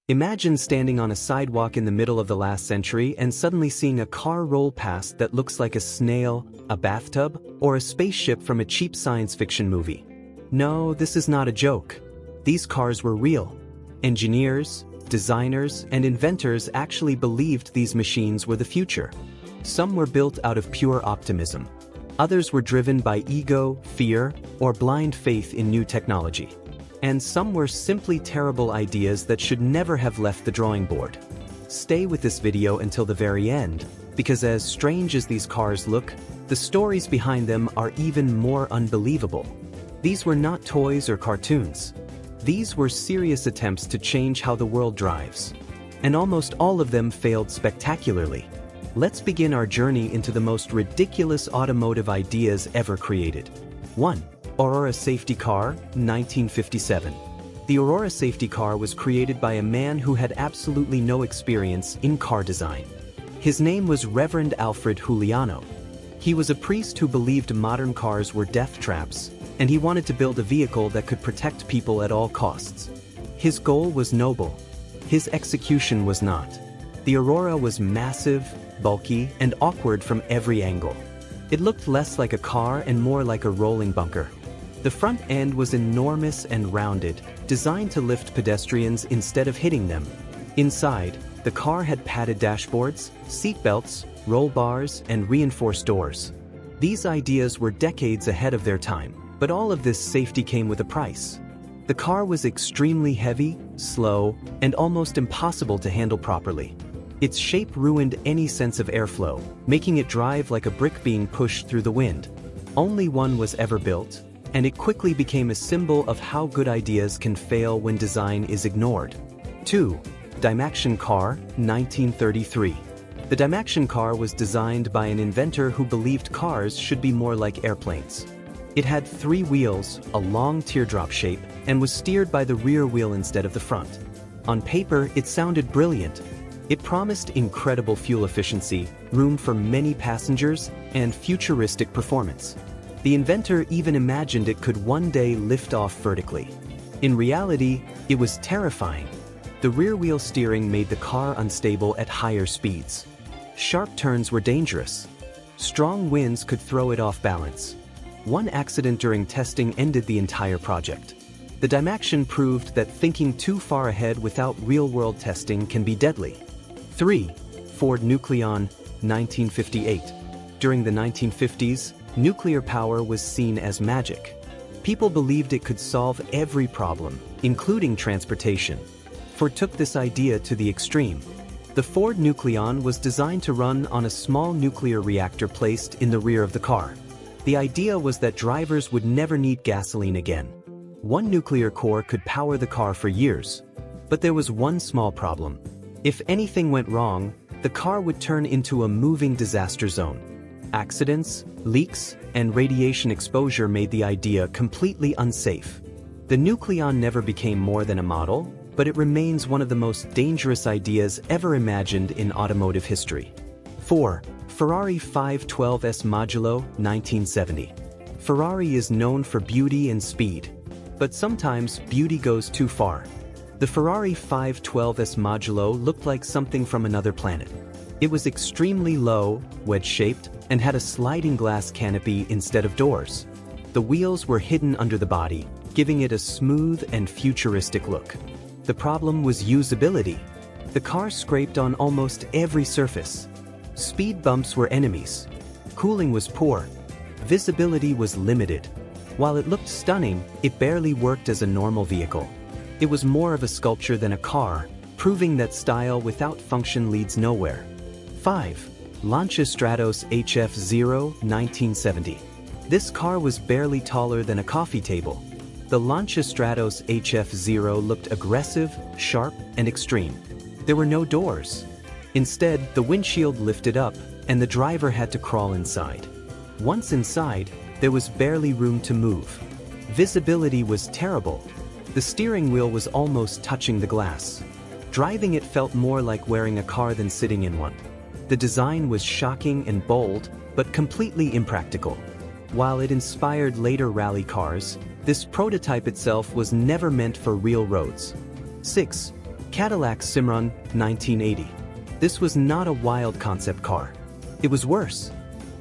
Imagine standing on a sidewalk in the middle of the last century and suddenly seeing a car roll past that looks like a snail, a bathtub, or a spaceship from a cheap science fiction movie. No, this is not a joke. These cars were real. Engineers, designers, and inventors actually believed these machines were the future. Some were built out of pure optimism. Others were driven by ego, fear, or blind faith in new technology. And some were simply terrible ideas that should never have left the drawing board. Stay with this video until the very end, because as strange as these cars look, the stories behind them are even more unbelievable. These were not toys or cartoons. These were serious attempts to change how the world drives. And almost all of them failed spectacularly. Let's begin our journey into the most ridiculous automotive ideas ever created. 1. Aurora Safety Car, 1957. The Aurora safety car was created by a man who had absolutely no experience in car design. His name was Reverend Alfred Juliano. He was a priest who believed modern cars were death traps, and he wanted to build a vehicle that could protect people at all costs. His goal was noble. His execution was not. The Aurora was massive, bulky, and awkward from every angle. It looked less like a car and more like a rolling bunker. The front end was enormous and rounded, designed to lift pedestrians instead of hitting them. Inside, the car had padded dashboards, seat belts, roll bars, and reinforced doors. These ideas were decades ahead of their time, but all of this safety came with a price. The car was extremely heavy, slow, and almost impossible to handle properly. Its shape ruined any sense of airflow, making it drive like a brick being pushed through the wind. Only one was ever built, and it quickly became a symbol of how good ideas can fail when design is ignored. 2. Dymaxion Car, 1933. The Dymaxion car was designed by an inventor who believed cars should be more like airplanes. It had 3 wheels, a long teardrop shape, and was steered by the rear wheel instead of the front. On paper, it sounded brilliant. It promised incredible fuel efficiency, room for many passengers, and futuristic performance. The inventor even imagined it could one day lift off vertically. In reality, it was terrifying. The rear-wheel steering made the car unstable at higher speeds. Sharp turns were dangerous. Strong winds could throw it off balance. One accident during testing ended the entire project. The Dymaxion proved that thinking too far ahead without real-world testing can be deadly. 3. Ford Nucleon, 1958. During the 1950s, nuclear power was seen as magic. People believed it could solve every problem, including transportation. Ford took this idea to the extreme. The Ford Nucleon was designed to run on a small nuclear reactor placed in the rear of the car. The idea was that drivers would never need gasoline again. One nuclear core could power the car for years. But there was one small problem. If anything went wrong, the car would turn into a moving disaster zone. Accidents, leaks, and radiation exposure made the idea completely unsafe. The Nucleon never became more than a model, but it remains one of the most dangerous ideas ever imagined in automotive history. 4. Ferrari 512S Modulo, 1970. Ferrari is known for beauty and speed, but sometimes beauty goes too far. The Ferrari 512S Modulo looked like something from another planet. It was extremely low, wedge-shaped, and had a sliding glass canopy instead of doors. The wheels were hidden under the body, giving it a smooth and futuristic look. The problem was usability. The car scraped on almost every surface. Speed bumps were enemies. Cooling was poor. Visibility was limited. While it looked stunning, it barely worked as a normal vehicle. It was more of a sculpture than a car, proving that style without function leads nowhere. 5. Lancia Stratos HF0, 1970. This car was barely taller than a coffee table. The Lancia Stratos HF0 looked aggressive, sharp, and extreme. There were no doors. Instead, the windshield lifted up, and the driver had to crawl inside. Once inside, there was barely room to move. Visibility was terrible. The steering wheel was almost touching the glass. Driving it felt more like wearing a car than sitting in one. The design was shocking and bold, but completely impractical. While it inspired later rally cars, this prototype itself was never meant for real roads. 6. Cadillac Cimarron, 1980. This was not a wild concept car. It was worse.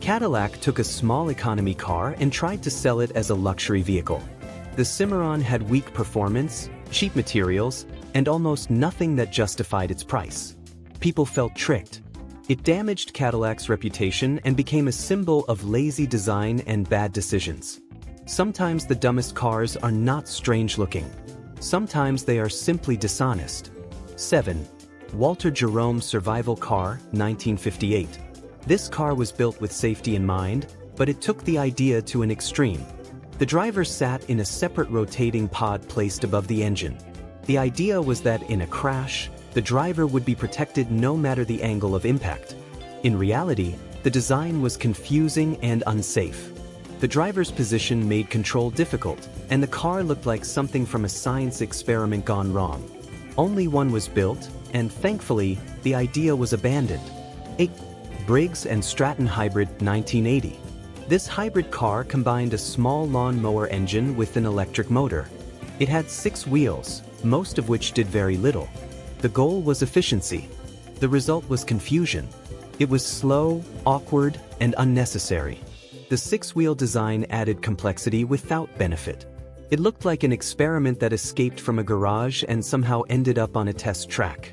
Cadillac took a small economy car and tried to sell it as a luxury vehicle. The Cimarron had weak performance, cheap materials, and almost nothing that justified its price. People felt tricked. It damaged Cadillac's reputation and became a symbol of lazy design and bad decisions. Sometimes the dumbest cars are not strange-looking. Sometimes they are simply dishonest. 7. Walter Jerome Survival Car, 1958. This car was built with safety in mind, but it took the idea to an extreme. The driver sat in a separate rotating pod placed above the engine. The idea was that in a crash, the driver would be protected no matter the angle of impact. In reality, the design was confusing and unsafe. The driver's position made control difficult, and the car looked like something from a science experiment gone wrong. Only one was built, and thankfully, the idea was abandoned. 8. Briggs and Stratton Hybrid, 1980. This hybrid car combined a small lawn-mower engine with an electric motor. It had 6 wheels, most of which did very little. The goal was efficiency. The result was confusion. It was slow, awkward, and unnecessary. The 6-wheel design added complexity without benefit. It looked like an experiment that escaped from a garage and somehow ended up on a test track.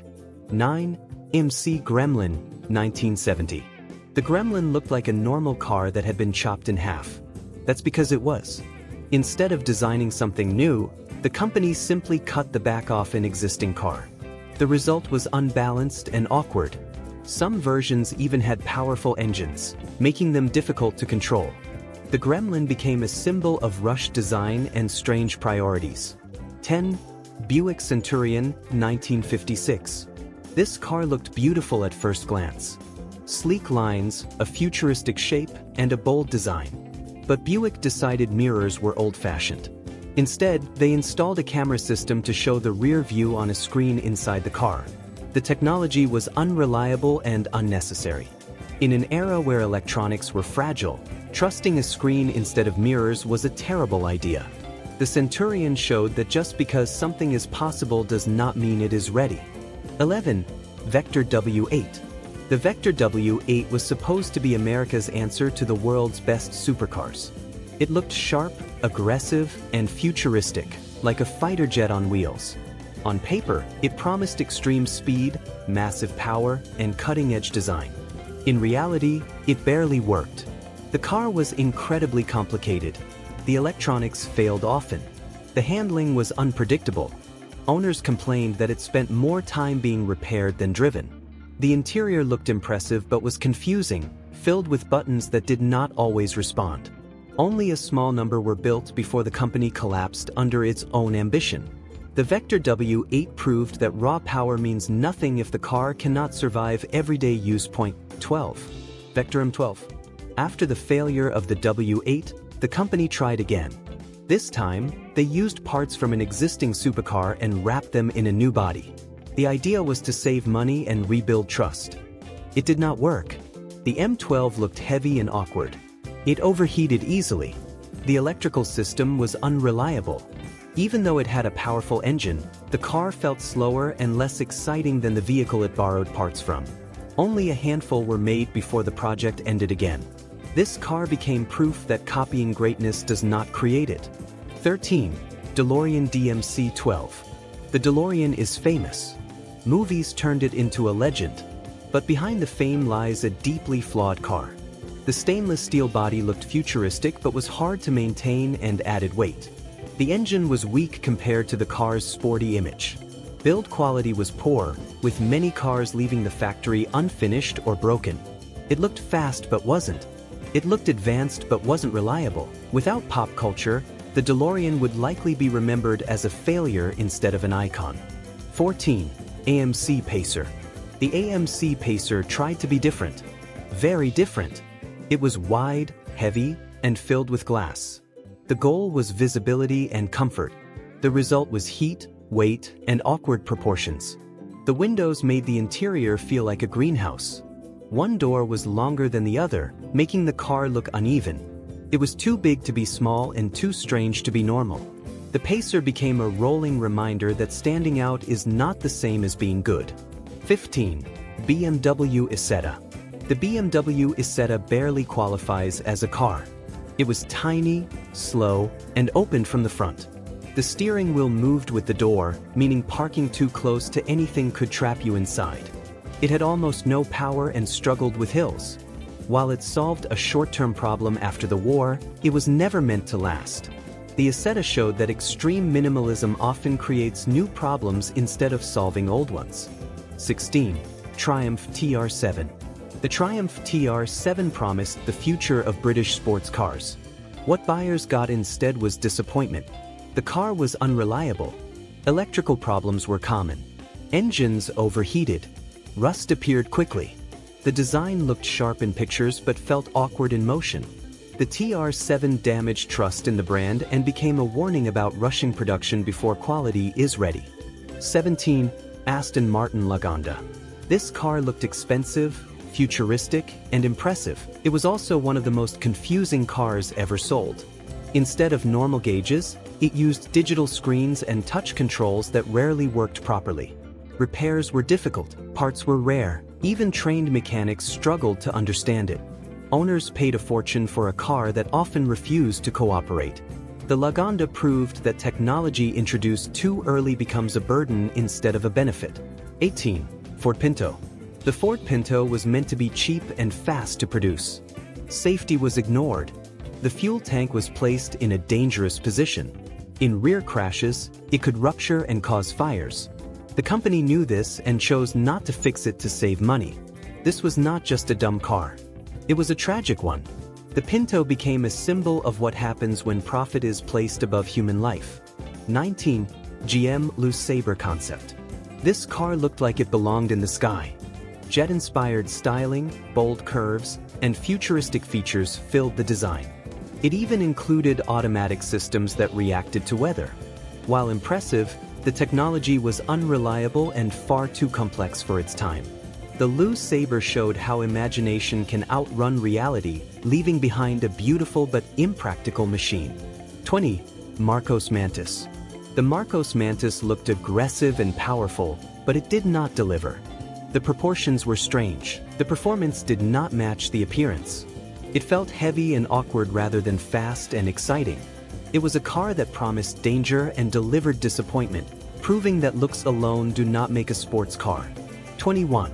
9. AMC Gremlin, 1970. The Gremlin looked like a normal car that had been chopped in half. That's because it was. Instead of designing something new, the company simply cut the back off an existing car. The result was unbalanced and awkward. Some versions even had powerful engines, making them difficult to control. The Gremlin became a symbol of rushed design and strange priorities. 10. Buick Centurion, 1956. This car looked beautiful at first glance. Sleek lines, a futuristic shape, and a bold design. But Buick decided mirrors were old-fashioned. Instead, they installed a camera system to show the rear view on a screen inside the car. The technology was unreliable and unnecessary. In an era where electronics were fragile, trusting a screen instead of mirrors was a terrible idea. The Centurion showed that just because something is possible does not mean it is ready. 11. Vector W8. The Vector W8 was supposed to be America's answer to the world's best supercars. It looked sharp, aggressive, and futuristic, like a fighter jet on wheels. On paper, it promised extreme speed, massive power, and cutting-edge design. In reality, it barely worked. The car was incredibly complicated. The electronics failed often. The handling was unpredictable. Owners complained that it spent more time being repaired than driven. The interior looked impressive but was confusing, filled with buttons that did not always respond. Only a small number were built before the company collapsed under its own ambition. The Vector W8 proved that raw power means nothing if the car cannot survive everyday use. 12. Vector M12. After the failure of the W8, the company tried again. This time, they used parts from an existing supercar and wrapped them in a new body. The idea was to save money and rebuild trust. It did not work. The M12 looked heavy and awkward. It overheated easily. The electrical system was unreliable. Even though it had a powerful engine, the car felt slower and less exciting than the vehicle it borrowed parts from. Only a handful were made before the project ended again. This car became proof that copying greatness does not create it. 13. DeLorean DMC-12. The DeLorean is famous. Movies turned it into a legend. But behind the fame lies a deeply flawed car. The stainless steel body looked futuristic but was hard to maintain and added weight. The engine was weak compared to the car's sporty image. Build quality was poor, with many cars leaving the factory unfinished or broken. It looked fast but wasn't. It looked advanced but wasn't reliable. Without pop culture, the DeLorean would likely be remembered as a failure instead of an icon. 14. AMC Pacer. The AMC Pacer tried to be different. Very different. It was wide, heavy, and filled with glass. The goal was visibility and comfort. The result was heat, weight, and awkward proportions. The windows made the interior feel like a greenhouse. One door was longer than the other, making the car look uneven. It was too big to be small and too strange to be normal. The Pacer became a rolling reminder that standing out is not the same as being good. 15. BMW Isetta. The BMW Isetta barely qualifies as a car. It was tiny, slow, and opened from the front. The steering wheel moved with the door, meaning parking too close to anything could trap you inside. It had almost no power and struggled with hills. While it solved a short-term problem after the war, it was never meant to last. The Isetta showed that extreme minimalism often creates new problems instead of solving old ones. 16. Triumph TR7. The Triumph TR7 promised the future of British sports cars. What buyers got instead was disappointment. The car was unreliable. Electrical problems were common. Engines overheated. Rust appeared quickly. The design looked sharp in pictures but felt awkward in motion. The TR7 damaged trust in the brand and became a warning about rushing production before quality is ready. 17. Aston Martin Lagonda. This car looked expensive, futuristic, and impressive. It was also one of the most confusing cars ever sold. Instead of normal gauges, it used digital screens and touch controls that rarely worked properly. Repairs were difficult, parts were rare, even trained mechanics struggled to understand it. Owners paid a fortune for a car that often refused to cooperate. The Lagonda proved that technology introduced too early becomes a burden instead of a benefit. 18. Ford Pinto. The Ford Pinto was meant to be cheap and fast to produce. Safety was ignored. The fuel tank was placed in a dangerous position. In rear crashes, it could rupture and cause fires. The company knew this and chose not to fix it to save money. This was not just a dumb car. It was a tragic one. The Pinto became a symbol of what happens when profit is placed above human life. 19. GM LeSabre Concept. This car looked like it belonged in the sky. Jet-inspired styling, bold curves, and futuristic features filled the design. It even included automatic systems that reacted to weather. While impressive, the technology was unreliable and far too complex for its time. The LeSabre showed how imagination can outrun reality, leaving behind a beautiful but impractical machine. 20. Marcos Mantis. The Marcos Mantis looked aggressive and powerful, but it did not deliver. The proportions were strange. The performance did not match the appearance. It felt heavy and awkward rather than fast and exciting. It was a car that promised danger and delivered disappointment, proving that looks alone do not make a sports car. 21.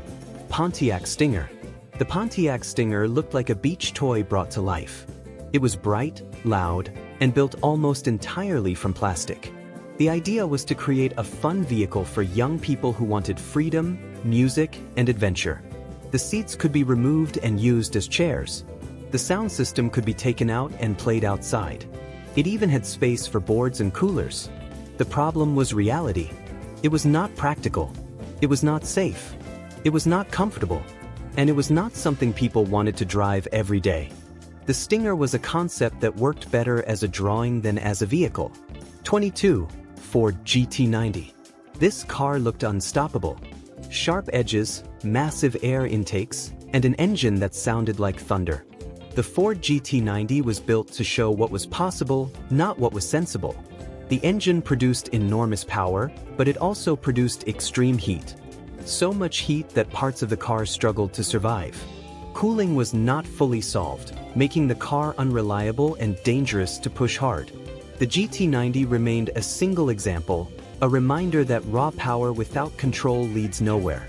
Pontiac Stinger. The Pontiac Stinger looked like a beach toy brought to life. It was bright, loud, and built almost entirely from plastic. The idea was to create a fun vehicle for young people who wanted freedom, music, and adventure. The seats could be removed and used as chairs. The sound system could be taken out and played outside. It even had space for boards and coolers. The problem was reality. It was not practical. It was not safe. It was not comfortable. And it was not something people wanted to drive every day. The Stinger was a concept that worked better as a drawing than as a vehicle. 22. Ford GT90. This car looked unstoppable. Sharp edges, massive air intakes, and an engine that sounded like thunder. The Ford GT90 was built to show what was possible, not what was sensible. The engine produced enormous power, but it also produced extreme heat. So much heat that parts of the car struggled to survive. Cooling was not fully solved, making the car unreliable and dangerous to push hard. The GT90 remained a single example, a reminder that raw power without control leads nowhere.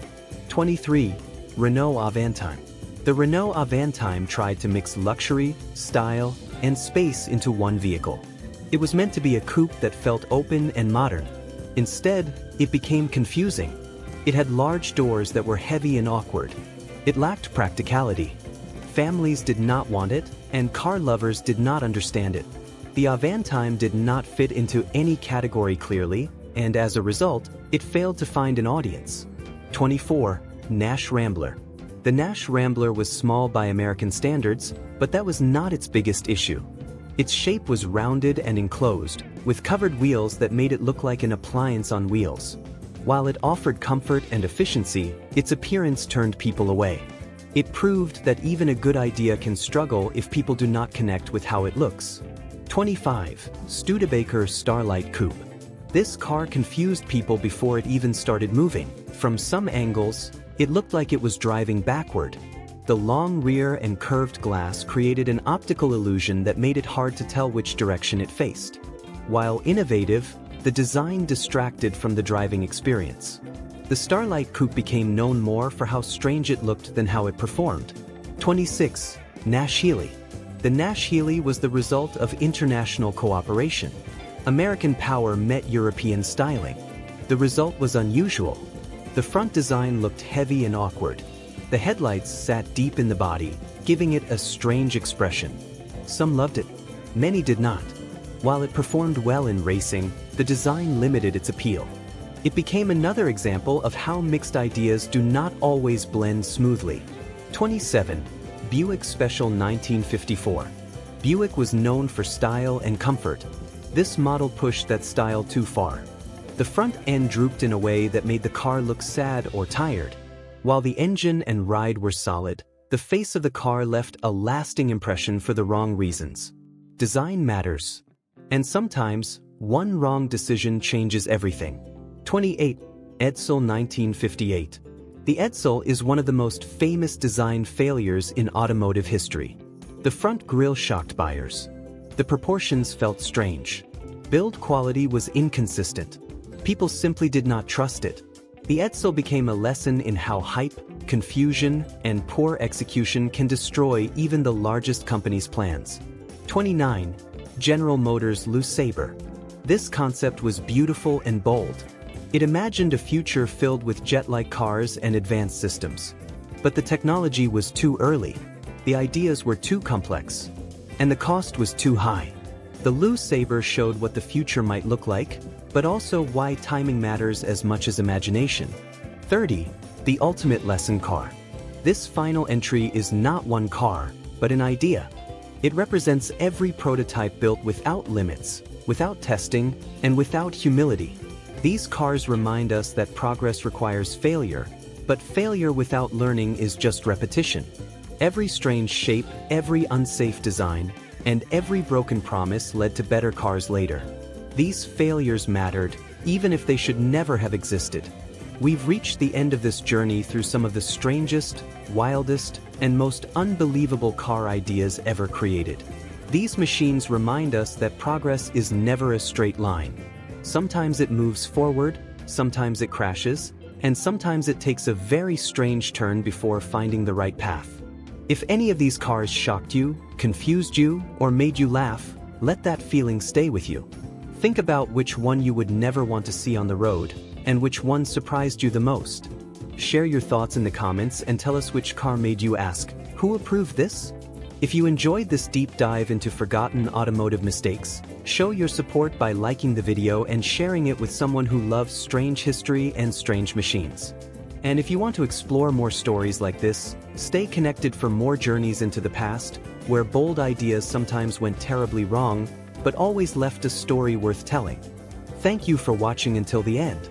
23. Renault Avantime. The Renault Avantime tried to mix luxury, style, and space into one vehicle. It was meant to be a coupe that felt open and modern. Instead, it became confusing. It had large doors that were heavy and awkward. It lacked practicality. Families did not want it, and car lovers did not understand it. The Avantime did not fit into any category clearly, and as a result, it failed to find an audience. 24. Nash Rambler. The Nash Rambler was small by American standards, but that was not its biggest issue. Its shape was rounded and enclosed, with covered wheels that made it look like an appliance on wheels. While it offered comfort and efficiency, its appearance turned people away. It proved that even a good idea can struggle if people do not connect with how it looks. 25. Studebaker Starlight Coupe. This car confused people before it even started moving. From some angles, it looked like it was driving backward. The long rear and curved glass created an optical illusion that made it hard to tell which direction it faced. While innovative, the design distracted from the driving experience. The Starlight Coupe became known more for how strange it looked than how it performed. 26. Nash Healey. The Nash Healey was the result of international cooperation. American power met European styling. The result was unusual. The front design looked heavy and awkward. The headlights sat deep in the body, giving it a strange expression. Some loved it. Many did not. While it performed well in racing, the design limited its appeal. It became another example of how mixed ideas do not always blend smoothly. 27. Buick Special 1954. Buick was known for style and comfort. This model pushed that style too far. The front end drooped in a way that made the car look sad or tired. While the engine and ride were solid, the face of the car left a lasting impression for the wrong reasons. Design matters. And sometimes, one wrong decision changes everything. 28. Edsel 1958. The Edsel is one of the most famous design failures in automotive history. The front grille shocked buyers. The proportions felt strange. Build quality was inconsistent. People simply did not trust it. The Edsel became a lesson in how hype, confusion, and poor execution can destroy even the largest company's plans. 29. General Motors LeSabre. This concept was beautiful and bold. It imagined a future filled with jet-like cars and advanced systems. But the technology was too early. The ideas were too complex. And the cost was too high. The LeSabre showed what the future might look like, but also why timing matters as much as imagination. 30. The ultimate lesson car. This final entry is not one car, but an idea. It represents every prototype built without limits, without testing, and without humility. These cars remind us that progress requires failure, but failure without learning is just repetition. Every strange shape, every unsafe design, and every broken promise led to better cars later. These failures mattered, even if they should never have existed. We've reached the end of this journey through some of the strangest, wildest, and most unbelievable car ideas ever created. These machines remind us that progress is never a straight line. Sometimes it moves forward, sometimes it crashes, and sometimes it takes a very strange turn before finding the right path. If any of these cars shocked you, confused you, or made you laugh, let that feeling stay with you. Think about which one you would never want to see on the road, and which one surprised you the most. Share your thoughts in the comments and tell us which car made you ask, "Who approved this?" If you enjoyed this deep dive into forgotten automotive mistakes, show your support by liking the video and sharing it with someone who loves strange history and strange machines. And if you want to explore more stories like this, stay connected for more journeys into the past, where bold ideas sometimes went terribly wrong, but always left a story worth telling. Thank you for watching until the end.